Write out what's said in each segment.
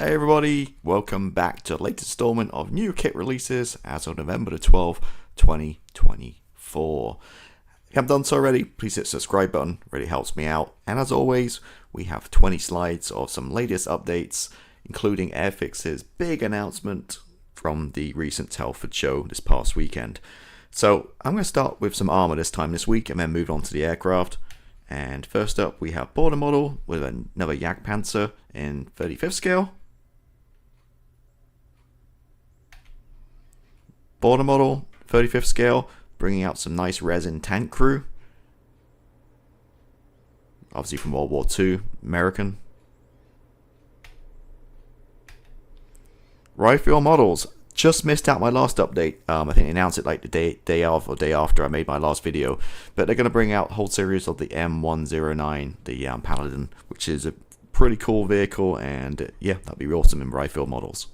Hey everybody, welcome back to the latest installment of new kit releases as of November the 12th, 2024. If you haven't done so already, please hit the subscribe button, really helps me out. And as always, we have 20 slides of some latest updates, including Airfix's big announcement from the recent Telford show this past weekend. So I'm going to start with some armor this week and then move on to the aircraft. And first up, we have border model with another Jagdpanzer in 35th scale. Border model, 35th scale, bringing out some nice resin tank crew. Obviously from World War II, American. Rifle models, just missed out my last update. I think they announced it like the day of or day after I made my last video. But they're going to bring out a whole series of the M109, the Paladin, which is a pretty cool vehicle, and yeah, that'd be awesome in rifle models.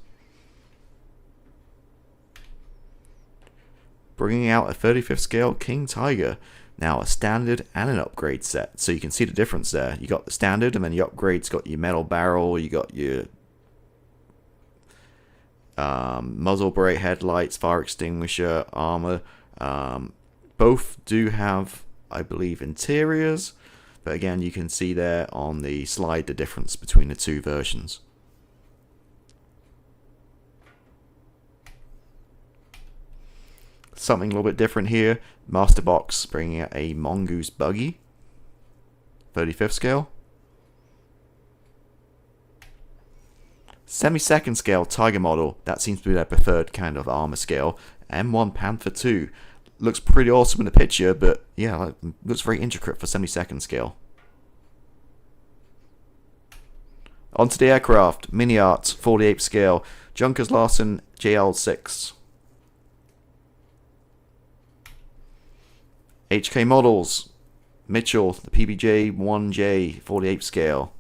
Bringing out a 35th scale King Tiger. Now a standard and an upgrade set. So you can see the difference there. You got the standard and then your upgrade's got your metal barrel, you got your muzzle brake headlights, fire extinguisher, armor. Both do have, I believe, interiors. But again, you can see there on the slide the difference between the two versions. Something a little bit different here. Master Box bringing out a Mongoose buggy, 35th scale. Semi-second scale Tiger model, that seems to be their preferred kind of armor scale. M1 Panther 2. Looks pretty awesome in the picture, but yeah, looks very intricate for semi-second scale. Onto the aircraft. Mini Arts, 48th scale. Junkers Larson JL6. HK models, Mitchell, the PBJ-1J, 48th scale.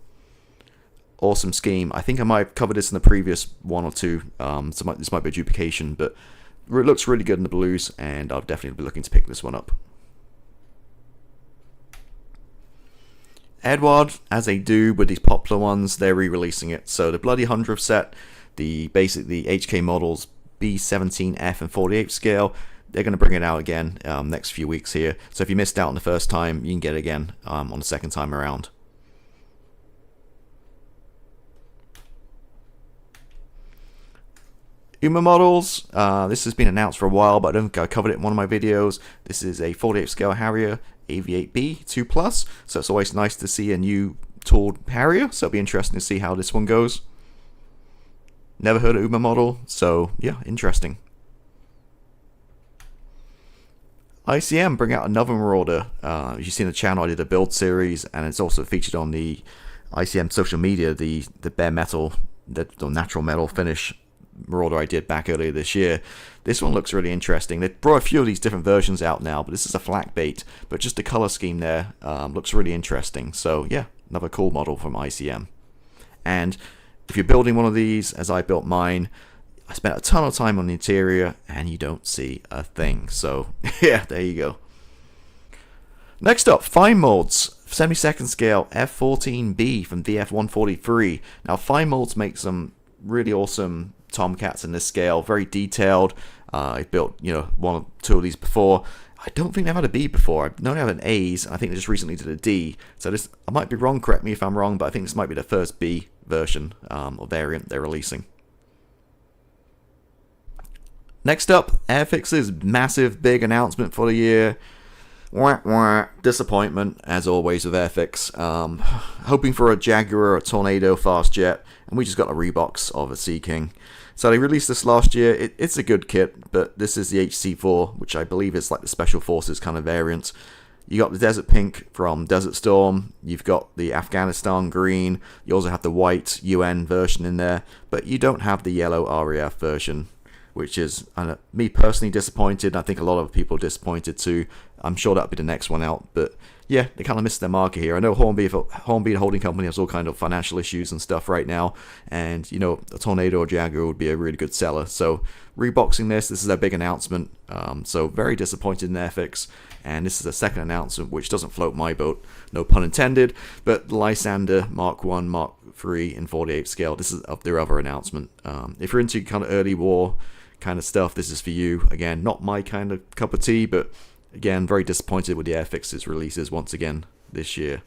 Awesome scheme. I think I might have covered this in the previous one or two, so this might be a duplication, but it looks really good in the blues, and I'll definitely be looking to pick this one up. Edward, as they do with these popular ones, they're re-releasing it. So the Bloody 100th set, basically the HK models, B17F and 48th scale, they're going to bring it out again next few weeks here. So if you missed out on the first time, you can get it again on the second time around. UMA models. This has been announced for a while, but I don't think I covered it in one of my videos. This is a 48th scale Harrier AV8B 2+. So it's always nice to see a new tooled Harrier. So it'll be interesting to see how this one goes. Never heard of UMA model, so yeah, interesting. ICM bring out another Marauder. As you see in the channel, I did a build series, and it's also featured on the ICM social media, the bare metal, the natural metal finish Marauder I did back earlier this year. This one looks really interesting. They brought a few of these different versions out now, but this is a flak bait, but just the color scheme there looks really interesting. So yeah, another cool model from ICM. And if you're building one of these, as I built mine, I spent a ton of time on the interior, and you don't see a thing. So, yeah, there you go. Next up, Fine Molds. Semi-second scale F14B from VF143. Now, Fine Molds make some really awesome Tomcats in this scale. Very detailed. I built, one or two of these before. I don't think they've had a B before. I've known they have an A's. I think they just recently did a D. So this, I might be wrong. Correct me if I'm wrong, but I think this might be the first B version or variant they're releasing. Next up, Airfix's massive big announcement for the year. Wah, wah. Disappointment, as always, with Airfix. Hoping for a Jaguar or a Tornado fast jet, and we just got a rebox of a Sea King. So they released this last year. It's a good kit, but this is the HC4, which I believe is like the Special Forces kind of variant. You got the Desert Pink from Desert Storm. You've got the Afghanistan Green. You also have the white UN version in there, but you don't have the yellow RAF version, which is me personally disappointed. I think a lot of people are disappointed too. I'm sure that'll be the next one out, but yeah, they kind of missed their market here. I know Hornby, the holding company, has all kind of financial issues and stuff right now, and you know, a Tornado or Jaguar would be a really good seller. So reboxing this is their big announcement. So very disappointed in Airfix, and this is the second announcement which doesn't float my boat, no pun intended. But the Lysander Mark 1, Mark 3 in 48 scale. This is their other announcement. If you're into kind of early war kind of stuff, this is for you. Again, not my kind of cup of tea, but again, very disappointed with the Airfix's releases once again this year.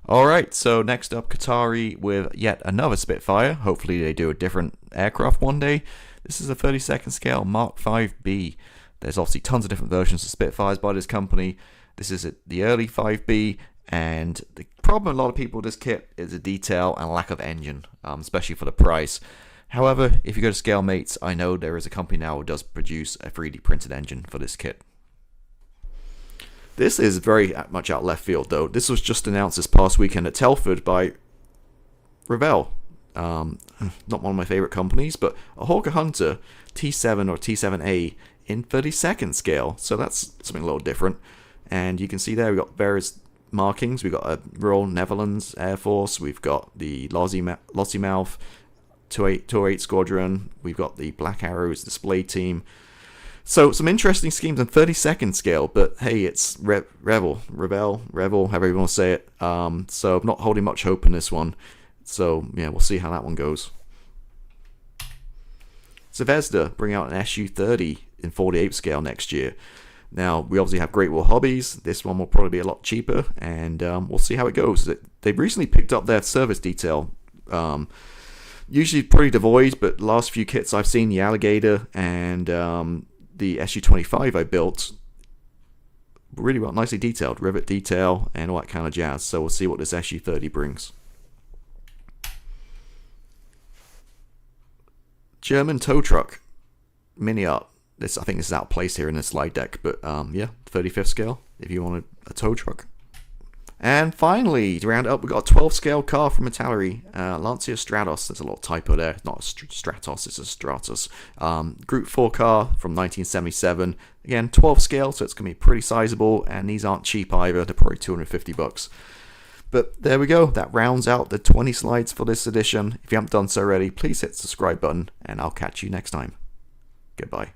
Alright, so next up, Qatari with yet another Spitfire. Hopefully they do a different aircraft one day. This is a 32nd scale Mark 5B. There's obviously tons of different versions of Spitfires by this company. This is the early 5B, and the problem with a lot of people with this kit is the detail and lack of engine, especially for the price. However, if you go to ScaleMates, I know there is a company now who does produce a 3D printed engine for this kit. This is very much out left field though. This was just announced this past weekend at Telford by Revell. Not one of my favorite companies, but a Hawker Hunter T7 or T7A in 32nd scale. So that's something a little different. And you can see there we've got various markings. We've got a Royal Netherlands Air Force. We've got the Lossiemouth 208 Squadron. We've got the Black Arrows display team. So some interesting schemes on 32nd scale, but hey, it's Revell, however you want to say it. So I'm not holding much hope in this one. So yeah, we'll see how that one goes. Zvezda bring out an SU-30 in 48 scale next year. Now, we obviously have Great Wall Hobbies. This one will probably be a lot cheaper, and we'll see how it goes. They've recently picked up their service detail. Usually pretty devoid, but the last few kits I've seen, the Alligator and the SU-25 I built, really well, nicely detailed. Rivet detail and all that kind of jazz. So we'll see what this SU-30 brings. German tow truck, Mini Art. I think this is out of place here in the slide deck, but yeah, 35th scale if you want a tow truck. And finally, to round it up, we've got a 12 scale car from Metallary, Lancia Stratos. There's a little typo there. It's not a Stratos, it's a Stratus. Group 4 car from 1977. Again, 12 scale, so it's going to be pretty sizable, and these aren't cheap either. They're probably $250. But there we go. That rounds out the 20 slides for this edition. If you haven't done so already, please hit the subscribe button, and I'll catch you next time. Goodbye.